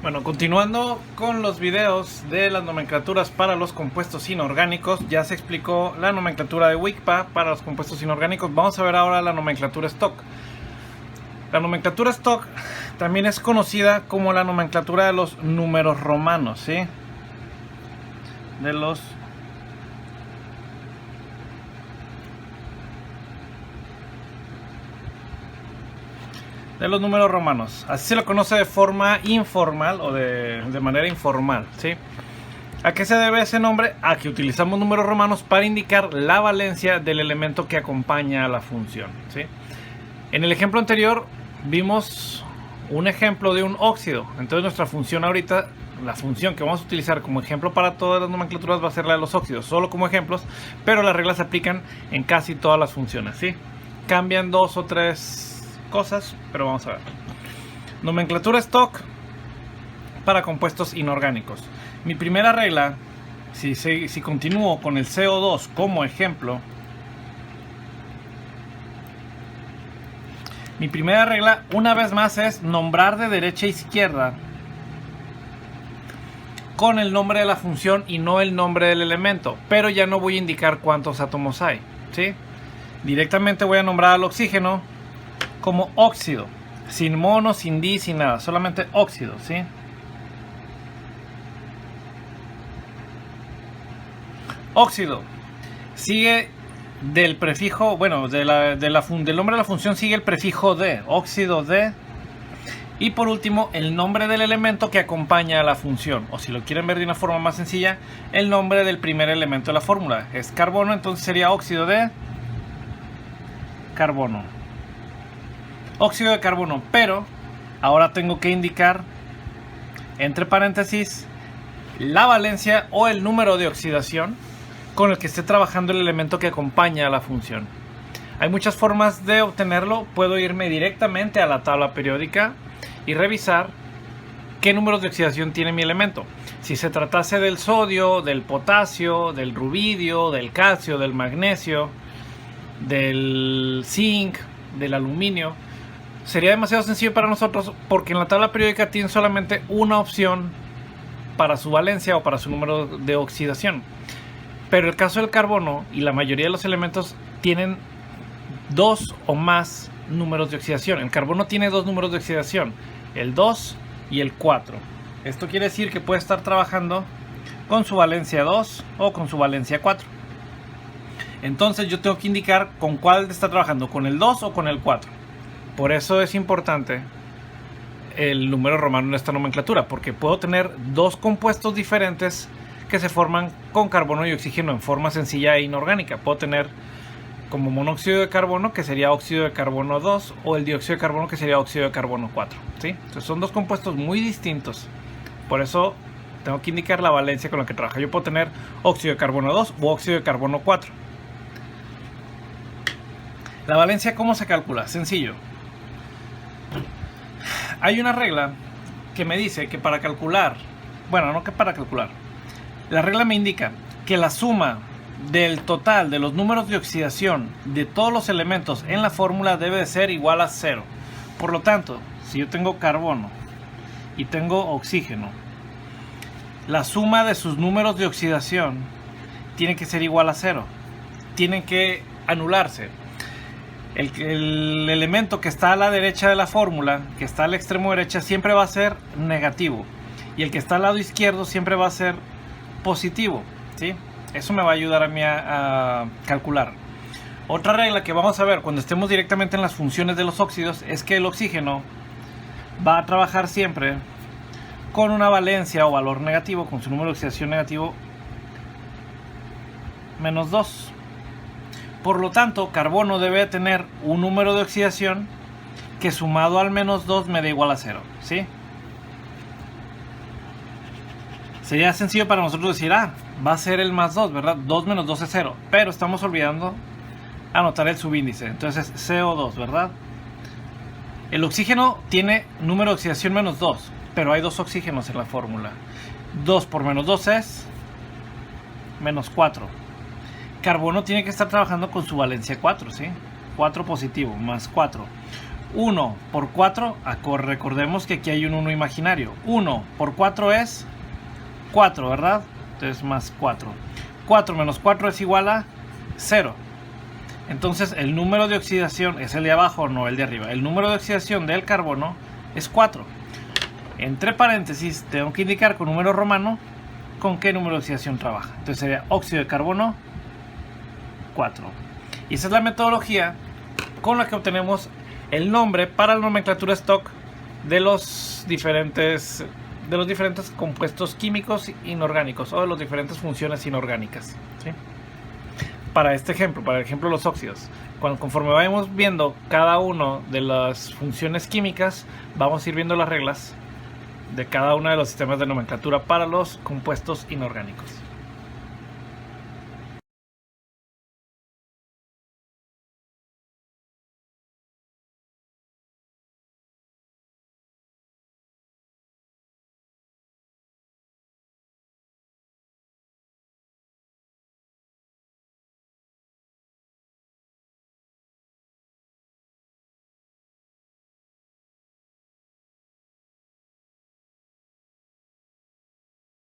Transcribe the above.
Bueno, continuando con los videos de las nomenclaturas para los compuestos inorgánicos, ya se explicó la nomenclatura de WICPA para los compuestos inorgánicos. Vamos a ver ahora la nomenclatura stock. La nomenclatura stock también es conocida como la nomenclatura de los números romanos, ¿sí? De los números romanos. Así se lo conoce de forma informal o de manera informal, ¿sí? ¿A qué se debe ese nombre? A que utilizamos números romanos para indicar la valencia del elemento que acompaña a la función, ¿sí? En el ejemplo anterior vimos un ejemplo de un óxido. Entonces nuestra función ahorita, la función que vamos a utilizar como ejemplo para todas las nomenclaturas va a ser la de los óxidos, solo como ejemplos, pero las reglas se aplican en casi todas las funciones, ¿sí? Cambian 2 o 3 cosas, pero vamos a ver. Nomenclatura stock para compuestos inorgánicos. Mi primera regla, si continúo con el CO2 como ejemplo, mi primera regla una vez más es nombrar de derecha a izquierda con el nombre de la función y no el nombre del elemento, pero ya no voy a indicar cuántos átomos hay, ¿sí? Directamente voy a nombrar al oxígeno como óxido, sin mono, sin di, sin nada, solamente óxido, ¿sí? Óxido sigue del prefijo, bueno, del nombre de la función sigue el prefijo de, óxido de, y por último el nombre del elemento que acompaña a la función, o si lo quieren ver de una forma más sencilla, el nombre del primer elemento de la fórmula es carbono, entonces sería óxido de carbono. Óxido de carbono, pero ahora tengo que indicar entre paréntesis la valencia o el número de oxidación con el que esté trabajando el elemento que acompaña a la función. Hay muchas formas de obtenerlo. Puedo irme directamente a la tabla periódica y revisar qué números de oxidación tiene mi elemento. Si se tratase del sodio, del potasio, del rubidio, del calcio, del magnesio, del zinc, del aluminio, sería demasiado sencillo para nosotros porque en la tabla periódica tiene solamente una opción para su valencia o para su número de oxidación. Pero el caso del carbono y la mayoría de los elementos tienen 2 o más números de oxidación. El carbono tiene 2 números de oxidación, el 2 y el 4. Esto quiere decir que puede estar trabajando con su valencia 2 o con su valencia 4. Entonces yo tengo que indicar con cuál está trabajando, con el 2 o con el 4. Por eso es importante el número romano en esta nomenclatura, porque puedo tener 2 compuestos diferentes que se forman con carbono y oxígeno en forma sencilla e inorgánica. Puedo tener como monóxido de carbono, que sería óxido de carbono 2, o el dióxido de carbono, que sería óxido de carbono 4, ¿sí? Entonces son 2 compuestos muy distintos. Por eso tengo que indicar la valencia con la que trabaja. Yo puedo tener óxido de carbono 2 o óxido de carbono 4. La valencia, ¿cómo se calcula? Sencillo. Hay una regla que me dice que para calcular, bueno, no que para calcular, la regla me indica que la suma del total de los números de oxidación de todos los elementos en la fórmula debe de ser igual a 0. Por lo tanto, si yo tengo carbono y tengo oxígeno, la suma de sus números de oxidación tiene que ser igual a 0. Tienen que anularse. El elemento que está a la derecha de la fórmula, que está al extremo derecha, siempre va a ser negativo. Y el que está al lado izquierdo siempre va a ser positivo, ¿sí? Eso me va a ayudar a mí a calcular. Otra regla que vamos a ver cuando estemos directamente en las funciones de los óxidos es que el oxígeno va a trabajar siempre con una valencia o valor negativo, con su número de oxidación negativo menos 2. Por lo tanto, carbono debe tener un número de oxidación que sumado al menos 2 me da igual a 0, ¿sí? Sería sencillo para nosotros decir, va a ser el más 2, ¿verdad? 2 menos 2 es 0, pero estamos olvidando anotar el subíndice, entonces es CO2, ¿verdad? El oxígeno tiene número de oxidación menos 2, pero hay 2 oxígenos en la fórmula. 2 por menos 2 es menos 4. Carbono tiene que estar trabajando con su valencia 4, ¿sí? 4 positivo, más 4. 1 por 4, recordemos que aquí hay un 1 imaginario. 1 por 4 es 4, ¿verdad? Entonces más 4. 4 menos 4 es igual a 0. Entonces el número de oxidación es el de abajo, no el de arriba. El número de oxidación del carbono es 4. Entre paréntesis tengo que indicar con número romano con qué número de oxidación trabaja. Entonces sería óxido de carbono 4. Y esa es la metodología con la que obtenemos el nombre para la nomenclatura stock de los diferentes compuestos químicos inorgánicos o de las diferentes funciones inorgánicas, ¿sí? Para este ejemplo, para el ejemplo de los óxidos, conforme vayamos viendo cada una de las funciones químicas, vamos a ir viendo las reglas de cada uno de los sistemas de nomenclatura para los compuestos inorgánicos.